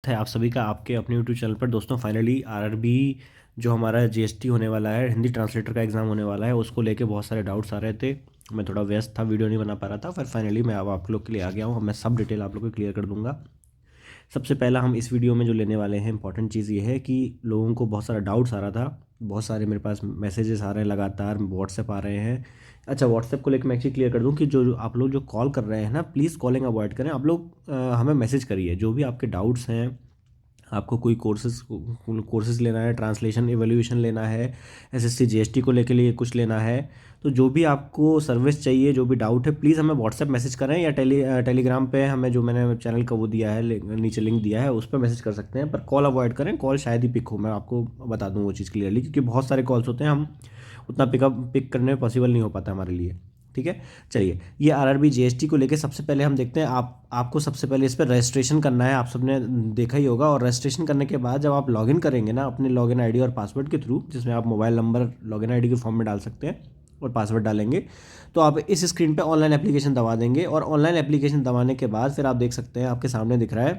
है आप सभी का आपके अपने यूट्यूब चैनल पर। दोस्तों फाइनली आरआरबी जो हमारा जीएसटी होने वाला है, हिंदी ट्रांसलेटर का एग्ज़ाम होने वाला है, उसको लेके बहुत सारे डाउट्स आ रहे थे। मैं थोड़ा व्यस्त था, वीडियो नहीं बना पा रहा था, फिर फाइनली मैं अब आप लोग के लिए आ गया हूँ। मैं सब डिटेल आप लोग को क्लियर कर दूंगा। सबसे पहला हम इस वीडियो में जो लेने वाले हैं, इंपॉर्टेंट चीज़ ये है कि लोगों को बहुत सारा डाउट्स आ रहा था, बहुत सारे मेरे पास मैसेजेस आ रहे हैं, लगातार व्हाट्सएप आ रहे हैं। अच्छा, व्हाट्सएप को लेकर मैं एक्चुअली क्लियर कर दूं कि जो आप लोग जो कॉल कर रहे हैं ना, प्लीज़ कॉलिंग अवॉइड करें। आप लोग हमें मैसेज करिए, जो भी आपके डाउट्स हैं। आपको कोई कोर्सेज लेना है, ट्रांसलेशन एवोल्यूशन लेना है, एसएससी जीएसटी को लेके लिए कुछ लेना है, तो जो भी आपको सर्विस चाहिए, जो भी डाउट है, प्लीज़ हमें व्हाट्सएप मैसेज करें या टेलीग्राम पे हमें, जो मैंने चैनल का वो दिया है, नीचे लिंक दिया है, उस पर मैसेज कर सकते हैं। पर कॉल अवॉइड करें, कॉल शायद ही पिक हो, मैं आपको बता दूँ वो चीज़ क्लियरली, क्योंकि बहुत सारे कॉल्स होते हैं, हम उतना पिक करने में पॉसिबल नहीं हो पाता हमारे लिए। ठीक है, चलिए, ये आरआरबी जीएसटी को लेके सबसे पहले हम देखते हैं। आपको सबसे पहले इस पर रजिस्ट्रेशन करना है, आप सबने देखा ही होगा। और रजिस्ट्रेशन करने के बाद जब आप लॉगिन करेंगे ना अपने लॉगिन आईडी और पासवर्ड के थ्रू, जिसमें आप मोबाइल नंबर लॉगिन आईडी के फॉर्म में डाल सकते हैं और पासवर्ड डालेंगे, तो आप इस स्क्रीन पे ऑनलाइन एप्लीकेशन दबा देंगे। और ऑनलाइन एप्लीकेशन दबाने के बाद फिर आप देख सकते हैं, आपके सामने दिख रहा है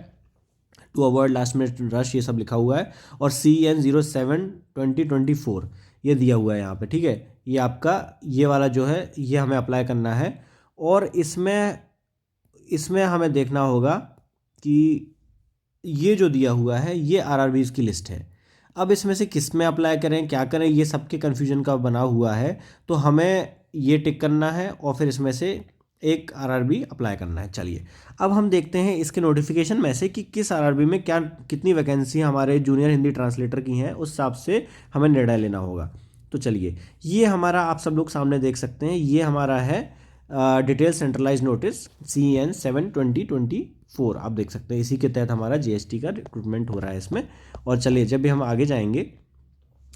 to avoid last minute rush, ये सब लिखा हुआ है। और CN07/2024 ये दिया हुआ है यहाँ पे। ठीक है, ये आपका ये वाला जो है, ये हमें अप्लाई करना है। और इसमें इसमें हमें देखना होगा कि ये जो दिया हुआ है, ये आरआरबीज़ की लिस्ट है। अब इसमें से किस में अप्लाई करें, क्या करें, ये सबके कन्फ्यूजन का बना हुआ है। तो हमें ये टिक करना है और फिर इसमें से एक आरआरबी अप्लाई करना है। चलिए, अब हम देखते हैं इसके नोटिफिकेशन में से कि किस आरआरबी में क्या कितनी वैकेंसी हमारे जूनियर हिंदी ट्रांसलेटर की हैं, उस हिसाब से हमें निर्णय लेना होगा। तो चलिए, ये हमारा आप सब लोग सामने देख सकते हैं, ये हमारा है डिटेल सेंट्रलाइज नोटिस CN7/2024। आप देख सकते हैं, इसी के तहत हमारा जीएसटी का रिक्रूटमेंट हो रहा है इसमें। और चलिए, जब भी हम आगे जाएंगे,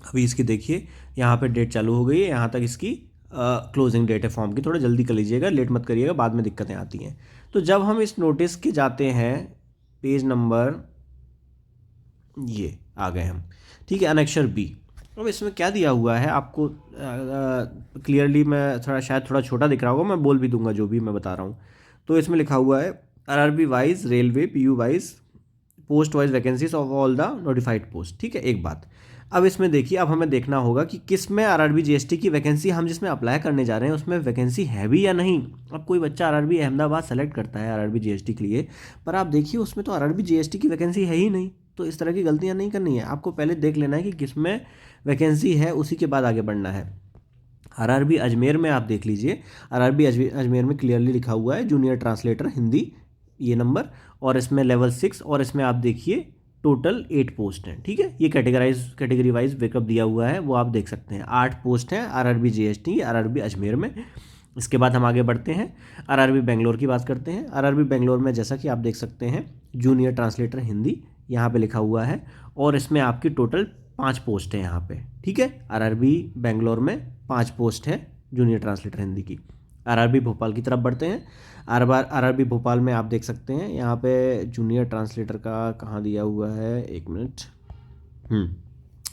अभी इसकी देखिए यहाँ पे डेट चालू हो गई है, यहाँ तक इसकी क्लोजिंग डेट है फॉर्म की। थोड़ा जल्दी कर लीजिएगा, लेट मत करिएगा, बाद में दिक्कतें आती हैं। तो जब हम इस नोटिस के जाते हैं, पेज नंबर, ये आ गए हम। ठीक है, अनेक्शर बी। अब इसमें क्या दिया हुआ है आपको क्लियरली, मैं शायद थोड़ा छोटा दिख रहा होगा, मैं बोल भी दूंगा जो भी मैं बता रहा हूँ। तो इसमें लिखा हुआ है RRB wise, railway, PU wise, post wise vacancies of all the notified post. ठीक है, एक बात। अब इसमें देखिए, अब हमें देखना होगा कि किस में आरआरबी जीएसटी की वैकेंसी, हम जिसमें अप्लाई करने जा रहे हैं उसमें वैकेंसी है भी या नहीं। अब कोई बच्चा आरआरबी अहमदाबाद सेलेक्ट करता है आरआरबी जीएसटी के लिए, पर आप देखिए उसमें तो आरआरबी जीएसटी की वैकेंसी है ही नहीं। तो इस तरह की गलतियां नहीं करनी है, आपको पहले देख लेना है कि किस में वैकेंसी है, उसी के बाद आगे बढ़ना है। आरआरबी अजमेर में आप देख लीजिए, आरआरबी अजमेर में क्लियरली लिखा हुआ है जूनियर ट्रांसलेटर हिंदी, ये नंबर, और इसमें लेवल 6, और इसमें आप देखिए टोटल 8 पोस्ट हैं। ठीक है, ये कैटेगरी वाइज ब्रेकअप दिया हुआ है, वो आप देख सकते हैं। 8 पोस्ट हैं आरआरबी जीएसटी आरआरबी अजमेर में। इसके बाद हम आगे बढ़ते हैं, आरआरबी बेंगलोर की बात करते हैं। आरआरबी बेंगलोर में जैसा कि आप देख सकते हैं, जूनियर ट्रांसलेटर हिंदी यहाँ पे लिखा हुआ है, और इसमें आपकी टोटल 5 पोस्ट है यहाँ पे। ठीक है, आरआरबी बेंगलोर में 5 पोस्ट है जूनियर ट्रांसलेटर हिंदी की। आरआरबी भोपाल की तरफ बढ़ते हैं। आरआरबी भोपाल में आप देख सकते हैं, यहाँ पे जूनियर ट्रांसलेटर का कहाँ दिया हुआ है, एक मिनट,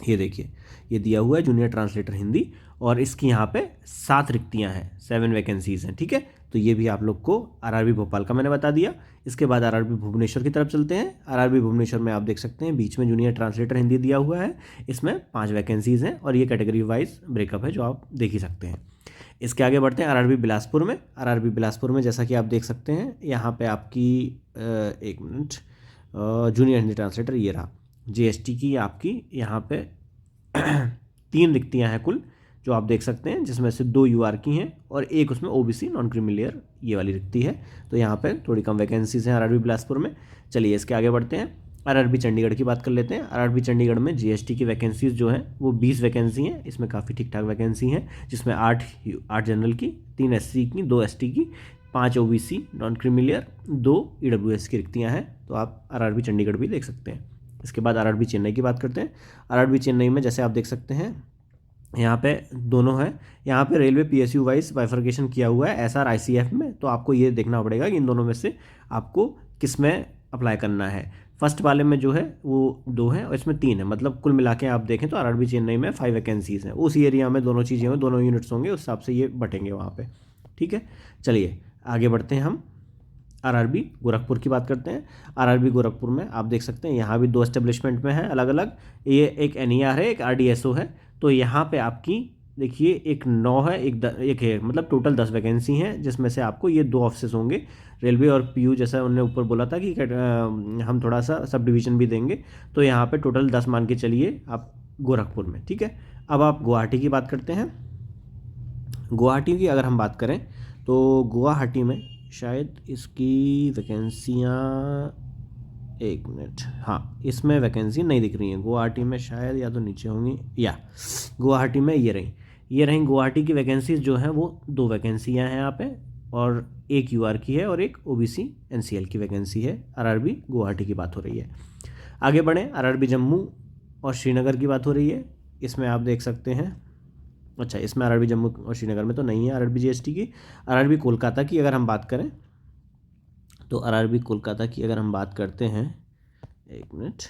ये देखिए, ये दिया हुआ है जूनियर ट्रांसलेटर हिंदी, और इसकी यहाँ पे 7 रिक्तियाँ हैं, 7 वैकेंसीज हैं। ठीक है, तो ये भी आप लोग को आरआरबी भोपाल का मैंने बता दिया। इसके बाद आरआरबी भुवनेश्वर की तरफ चलते हैं। आरआरबी भुवनेश्वर में आप देख सकते हैं, बीच में जूनियर ट्रांसलेटर हिंदी दिया हुआ है, इसमें 5 वैकेंसीज हैं, और ये कैटेगरी वाइज ब्रेकअप है, जो आप देख ही सकते हैं। इसके आगे बढ़ते हैं आरआरबी बिलासपुर में। आरआरबी बिलासपुर में जैसा कि आप देख सकते हैं, यहाँ पे आपकी एक मिनट, जूनियर हिंदी ट्रांसलेटर ये रहा, जीएसटी की आपकी यहाँ पे 3 रिक्तियाँ हैं कुल, जो आप देख सकते हैं, जिसमें से 2 यूआर की हैं और एक उसमें ओबीसी नॉन क्रीमिलियर ये वाली रिक्ति है। तो यहाँ पे थोड़ी कम वैकेंसीज हैं आरआरबी बिलासपुर में। चलिए, इसके आगे बढ़ते हैं, आरआरबी चंडीगढ़ की बात कर लेते हैं। आरआरबी चंडीगढ़ में जीएसटी की वैकेंसीज जो हैं वो 20 वैकेंसी हैं, इसमें काफ़ी ठीक ठाक वैकेंसी हैं, जिसमें 8 जनरल की, 3 एससी की, 2 एसटी की, 5 ओबीसी नॉन क्रीमिलियर, 2 ईडब्ल्यूएस की रिक्तियाँ हैं। तो आप आरआरबी चंडीगढ़ भी देख सकते हैं। इसके बाद आरआरबी चेन्नई की बात करते हैं। आरआरबी चेन्नई में जैसे आप देख सकते हैं, यहाँ पे दोनों हैं, यहाँ पे रेलवे पीएसयू वाइज बाइफर्केशन किया हुआ है एसआर आईसीएफ में। तो आपको ये देखना पड़ेगा कि इन दोनों में से आपको किस में अप्लाई करना है। फर्स्ट वाले में जो है वो 2 हैं और इसमें 3 है, मतलब कुल मिला के आप देखें तो आरआरबी चेन्नई में 5 वैकेंसीज हैं। उसी एरिया में दोनों चीज़ें हों, दोनों यूनिट्स होंगे, उस हिसाब से ये बटेंगे वहाँ पे। ठीक है, चलिए आगे बढ़ते हैं हम। आरआरबी गोरखपुर की बात करते हैं। आरआरबी गोरखपुर में आप देख सकते हैं यहाँ भी 2 एस्टेब्लिशमेंट में है अलग अलग, ये एक एनईआर है, एक आरडीएसओ है। तो यहाँ पे आपकी देखिए एक 9 है, एक है, मतलब टोटल 10 वैकेंसी हैं, जिसमें से आपको ये 2 ऑफिसेस होंगे, रेलवे और पीयू, जैसा उन्होंने ऊपर बोला था कि हम थोड़ा सा सब डिवीज़न भी देंगे। तो यहाँ पे टोटल 10 मान के चलिए आप गोरखपुर में, ठीक है। अब आप गुवाहाटी की बात करते हैं। गुवाहाटी की अगर हम बात करें तो गुवाहाटी में शायद इसकी वैकेंसियाँ, एक मिनट, हाँ इसमें वैकेंसी नहीं दिख रही है गुवाहाटी में, शायद या तो नीचे होंगी, या गुवाहाटी में ये रही गुवाहाटी की वैकेंसीज जो हैं वो 2 वैकेंसियाँ हैं यहाँ पे, और एक यूआर की है और एक ओबीसी एनसीएल की वैकेंसी है। आरआरबी गुवाहाटी की बात हो रही है। आगे बढ़ें, आरआरबी जम्मू और श्रीनगर की बात हो रही है। इसमें आप देख सकते हैं, अच्छा इसमें आरआरबी जम्मू और श्रीनगर में तो नहीं है आरआरबी जीएसटी की। आरआरबी कोलकाता की अगर हम बात करें तो आरआरबी कोलकाता की अगर हम बात करते हैं, एक मिनट,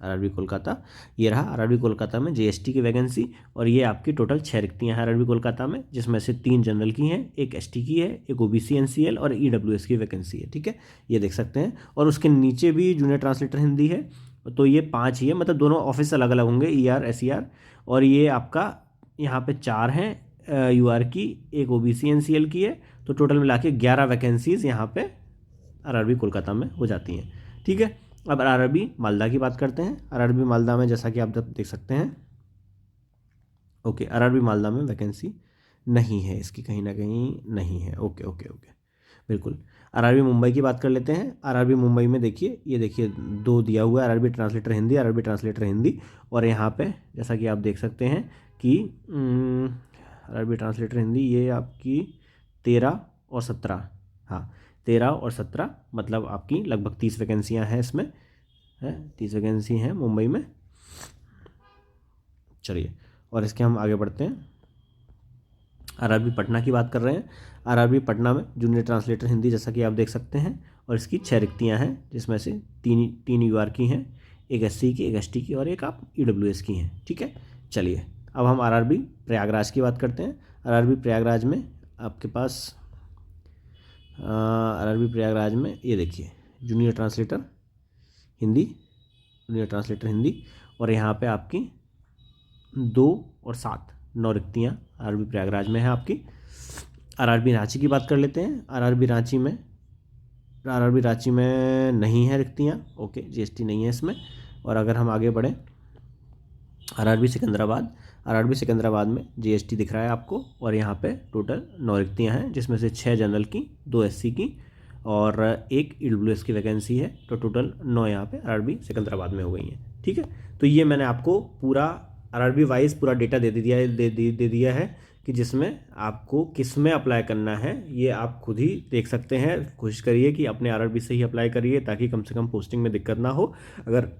आरआरबी कोलकाता, ये रहा आरआरबी कोलकाता में जीएसटी की वैकेंसी, और ये आपकी टोटल 6 रिक्तियाँ हैं आरआरबी कोलकाता में, जिसमें से 3 जनरल की हैं, एक एसटी की है, एक ओबीसी एनसीएल और ईडब्ल्यूएस की वैकेंसी है, ठीक है, ये देख सकते हैं। और उसके नीचे भी जूनियर ट्रांसलेटर हिंदी है, तो ये 5 ही है, मतलब दोनों ऑफिस अलग अलग होंगे, ईआर एसईआर, और ये आपका यहाँ पे 4 हैं यूआर की, एक ओबीसी एनसीएल की है, तो टोटल मिला के 11 वैकेंसीज़ यहाँ पे आरआरबी कोलकाता में हो जाती हैं, ठीक है। अब आरआरबी मालदा की बात करते हैं। आरआरबी मालदा में जैसा कि आप देख सकते हैं, ओके, आरआरबी मालदा में वैकेंसी नहीं है इसकी, कहीं ना कहीं नहीं है, ओके ओके ओके, बिल्कुल। आरआरबी मुंबई की बात कर लेते हैं। आरआरबी मुंबई में देखिए, ये देखिए 2 दिया हुआ है, RRB translator Hindi, RRB translator Hindi, और यहाँ पे जैसा कि आप देख सकते हैं कि आरआरबी ट्रांसलेटर हिंदी ये आपकी 13 और 17, हाँ 13 और 17, मतलब आपकी लगभग 30 वैकेंसियाँ हैं इसमें, है 30 वैकेंसी हैं मुंबई में। चलिए, और इसके हम आगे बढ़ते हैं। आरआरबी पटना की बात कर रहे हैं। आरआरबी पटना में जूनियर ट्रांसलेटर हिंदी, जैसा कि आप देख सकते हैं, और इसकी 6 रिक्तियाँ हैं, जिसमें से 3 यूआर की हैं, एक एससी की, एक एसटी की और एक आप ईडब्ल्यूएस की हैं, ठीक है। चलिए, अब हम आरआरबी प्रयागराज की बात करते हैं। आरआरबी प्रयागराज में आपके पास आरआरबी प्रयागराज में ये देखिए junior translator Hindi, junior translator Hindi, और यहाँ पे आपकी 2 और 7 9 रिक्तियाँ आरआरबी प्रयागराज में है आपकी। आरआरबी रांची की बात कर लेते हैं। आरआरबी रांची में नहीं है रिक्तियाँ, ओके, जीएसटी नहीं है इसमें। और अगर हम आगे बढ़ें, आरआरबी सिकंदराबाद में जीएसटी दिख रहा है आपको, और यहाँ पे टोटल 9 रिक्तियाँ हैं, जिसमें से 6 जनरल की, 2 एससी की और एक ईडब्ल्यूएस की वैकेंसी है, तो टोटल 9 यहाँ पे आरआरबी सिकंदराबाद में हो गई हैं, ठीक है। तो ये मैंने आपको पूरा आरआरबी वाइज पूरा डेटा दे दिया है कि जिसमें आपको किस में अप्लाई करना है, ये आप खुद ही देख सकते हैं। कोशिश करिए कि अपने आरआरबी से ही अप्लाई करिए, ताकि कम से कम पोस्टिंग में दिक्कत ना हो। अगर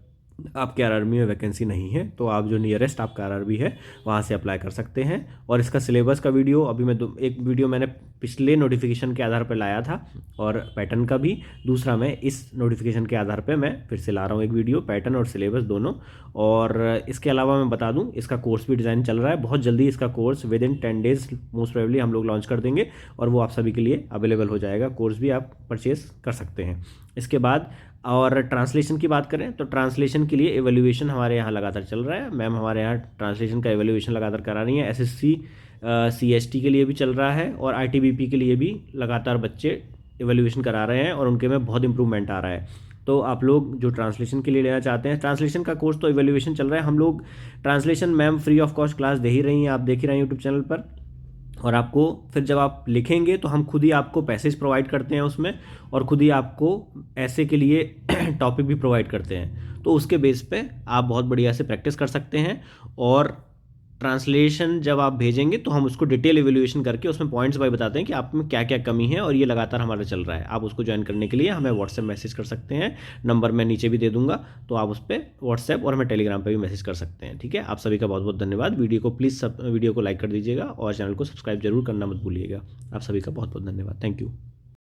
आपके आरआरबी में वैकेंसी नहीं है तो आप जो नियरेस्ट आपका आरआरबी है वहाँ से अप्लाई कर सकते हैं। और इसका सिलेबस का वीडियो अभी मैं एक वीडियो मैंने पिछले नोटिफिकेशन के आधार पर लाया था, और पैटर्न का भी, दूसरा मैं इस नोटिफिकेशन के आधार पर मैं फिर से ला रहा हूँ एक वीडियो, पैटर्न और सिलेबस दोनों। और इसके अलावा मैं बता दूँ, इसका कोर्स भी डिज़ाइन चल रहा है, बहुत जल्दी इसका course with in 10 days most probably हम लोग लॉन्च कर देंगे, और वो आप सभी के लिए अवेलेबल हो जाएगा। कोर्स भी आप परचेज कर सकते हैं। इसके बाद और ट्रांसलेशन की बात करें तो ट्रांसलेशन के लिए एवेल्यूएशन हमारे यहाँ लगातार चल रहा है। मैम हमारे यहाँ ट्रांसलेशन का एवेल्यूएशन लगातार करा रही हैं। एसएससी सीएसटी के लिए भी चल रहा है, और आईटीबीपी के लिए भी लगातार बच्चे एवेल्यूएशन करा रहे हैं, और उनके में बहुत इंप्रूवमेंट आ रहा है। तो आप लोग जो ट्रांसलेशन के लिए लेना चाहते हैं, ट्रांसलेशन का कोर्स तो एवेल्यूएशन चल रहा है। हम लोग translation ma'am free of cost class दे ही रही हैं, आप देख ही रहे हैं यूट्यूब चैनल पर। और आपको फिर जब आप लिखेंगे तो हम खुद ही आपको पैसेज प्रोवाइड करते हैं उसमें, और खुद ही आपको ऐसे के लिए टॉपिक भी प्रोवाइड करते हैं। तो उसके बेस पे आप बहुत बढ़िया से प्रैक्टिस कर सकते हैं। और ट्रांसलेशन जब आप भेजेंगे तो हम उसको डिटेल एवेल्यूएशन करके उसमें पॉइंट्स बाय बताते हैं कि आप में क्या क्या कमी है, और ये लगातार हमारा चल रहा है। आप उसको ज्वाइन करने के लिए हमें व्हाट्सएप मैसेज कर सकते हैं, नंबर मैं नीचे भी दे दूंगा, तो आप उस पर व्हाट्सएप और हमें टेलीग्राम पर भी मैसेज कर सकते हैं, ठीक है। आप सभी का बहुत बहुत धन्यवाद। वीडियो को लाइक कर दीजिएगा, और चैनल को सब्सक्राइब जरूर करना मत भूलिएगा। आप सभी का बहुत बहुत धन्यवाद। Thank you.